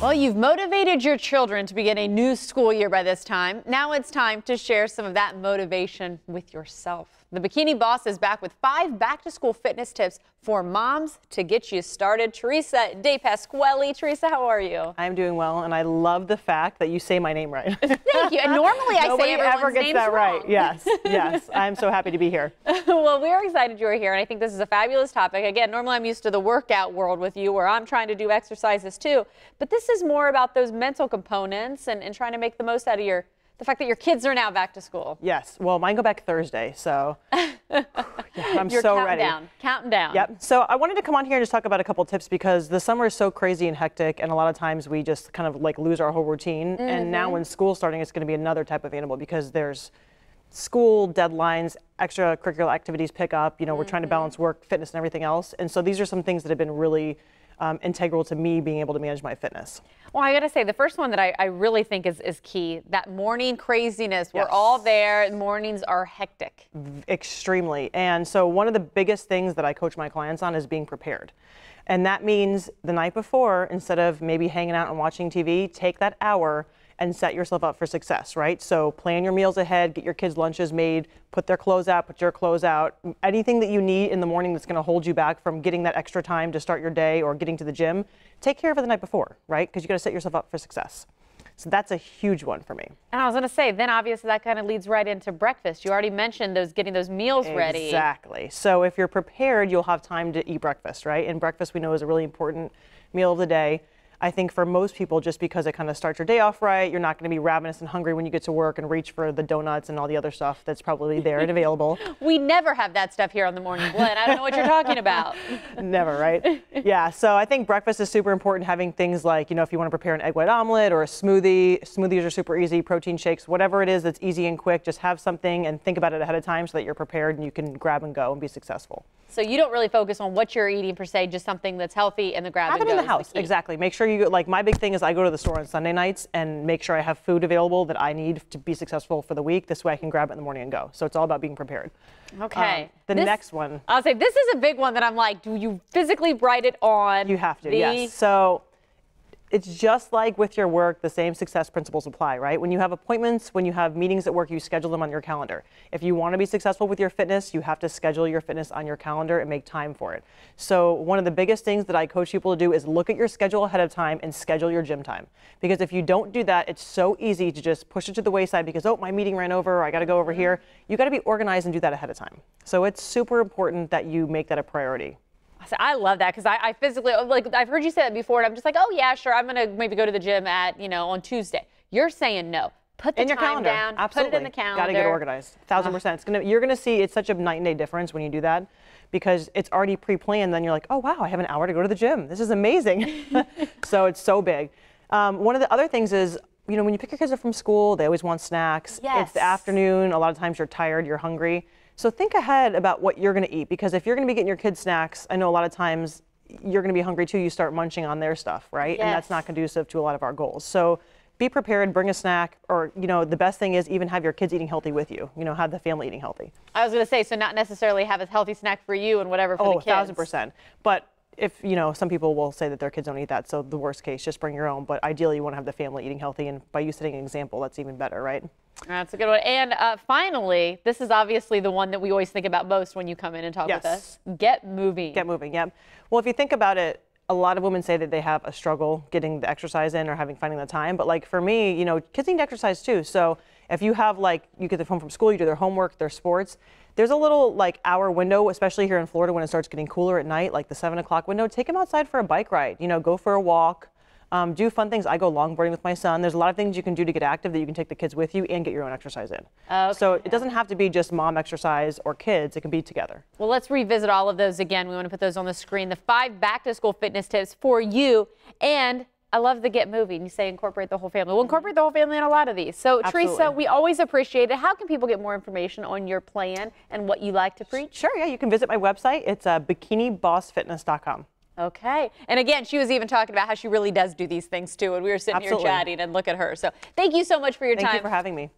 Well, you've motivated your children to begin a new school year by this time. Now it's time to share some of that motivation with yourself. The Bikini Boss is back with 5 back-to-school fitness tips for moms to get you started. Teresa De Pasquale. Teresa, how are you? I'm doing well, and I love the fact that you say my name right. Thank you. And normally I say everyone's ever gets names that wrong. right. Yes, yes. I'm so happy to be here. Well, we're excited you're here, and I think this is a fabulous topic. Again, normally I'm used to the workout world with you, where I'm trying to do exercises too, but this is more about those mental components and trying to make the most out of the fact that your kids are now back to school. Yes. Well, mine go back Thursday, so yeah, I'm You're so counting ready. down, counting down. Yep. So I wanted to come on here and just talk about a couple tips because the summer is so crazy and hectic, and a lot of times we just kind of like lose our whole routine. And now when school's starting, it's going to be another type of animal because there's school deadlines, extracurricular activities pick up. You know, we're trying to balance work, fitness, and everything else. And so these are some things that have been really integral to me being able to manage my fitness. Well, I got to say, the first one that I really think is key, that morning craziness. We're Yes. all there. Mornings are hectic. Extremely. And so one of the biggest things that I coach my clients on is being prepared. And that means the night before, instead of maybe hanging out and watching TV, take that hour and set yourself up for success, right? So plan your meals ahead, get your kids' lunches made, put their clothes out, put your clothes out. Anything that you need in the morning that's gonna hold you back from getting that extra time to start your day or getting to the gym, take care of it the night before, right? Because you gotta set yourself up for success. So that's a huge one for me. And I was going to say, then obviously that kind of leads right into breakfast. You already mentioned getting those meals ready. Exactly. So if you're prepared, you'll have time to eat breakfast, right? And breakfast we know is a really important meal of the day. I think for most people, just because it kind of starts your day off right, you're not going to be ravenous and hungry when you get to work and reach for the donuts and all the other stuff that's probably there and available. We never have that stuff here on the Morning Blend. I don't know what you're talking about. Never, right? Yeah, so I think breakfast is super important, having things like, you know, if you want to prepare an egg white omelet or a smoothie, smoothies are super easy, protein shakes, whatever it is that's easy and quick, just have something and think about it ahead of time so that you're prepared and you can grab and go and be successful. So you don't really focus on what you're eating per se, just something that's healthy and the grab and go. Have it in the house, exactly. Make sure you, like my big thing is I go to the store on Sunday nights and make sure I have food available that I need to be successful for the week. This way I can grab it in the morning and go. So it's all about being prepared. Okay. Next one. I'll say this is a big one that I'm like, do you physically write it on? You have to, yes. So it's just like with your work, the same success principles apply, right? When you have appointments, when you have meetings at work, you schedule them on your calendar. If you want to be successful with your fitness, you have to schedule your fitness on your calendar and make time for it. So one of the biggest things that I coach people to do is look at your schedule ahead of time and schedule your gym time. Because if you don't do that, it's so easy to just push it to the wayside because, oh, my meeting ran over, or I got to go over here. You got to be organized and do that ahead of time. So it's super important that you make that a priority. I love that because I physically, like, I've heard you say that before, and I'm just like, oh yeah, sure, I'm gonna maybe go to the gym at, on Tuesday. You're saying no. Put the in your time calendar. down. Absolutely. Put it in the calendar. Got to get organized. 1000%. You're gonna see it's such a night and day difference when you do that because it's already pre-planned. Then you're like, oh wow, I have an hour to go to the gym. This is amazing. So it's so big. One of the other things is, when you pick your kids up from school, they always want snacks. Yes. It's the afternoon. A lot of times you're tired, you're hungry. So think ahead about what you're going to eat because if you're going to be getting your kids snacks, I know a lot of times you're going to be hungry too. You start munching on their stuff, right? Yes. And that's not conducive to a lot of our goals. So be prepared, bring a snack, or, the best thing is even have your kids eating healthy with you. Have the family eating healthy. I was going to say, so not necessarily have a healthy snack for you and whatever for the kids. 1000%. But if, some people will say that their kids don't eat that. So the worst case, just bring your own. But ideally, you want to have the family eating healthy. And by you setting an example, that's even better, right? That's a good one. And finally, this is obviously the one that we always think about most when you come in and talk with us. Get moving. Get moving, yeah. Well, if you think about it, a lot of women say that they have a struggle getting the exercise in or finding the time. But like for me, kids need to exercise too. So if you have you get them home from school, you do their homework, their sports, there's a little hour window, especially here in Florida when it starts getting cooler at night, like the 7 o'clock window, take them outside for a bike ride, go for a walk. Do fun things. I go longboarding with my son. There's a lot of things you can do to get active that you can take the kids with you and get your own exercise in. Okay. So it doesn't have to be just mom exercise or kids. It can be together. Well, let's revisit all of those again. We want to put those on the screen. The 5 back-to-school fitness tips for you. And I love the get moving. You say incorporate the whole family. We'll incorporate the whole family in a lot of these. So, Absolutely. Teresa, we always appreciate it. How can people get more information on your plan and what you like to preach? Sure, yeah. You can visit my website. It's bikinibossfitness.com. Okay. And again, she was even talking about how she really does do these things too. And we were sitting Absolutely. here chatting and look at her. So thank you so much for your time. Thank you for having me.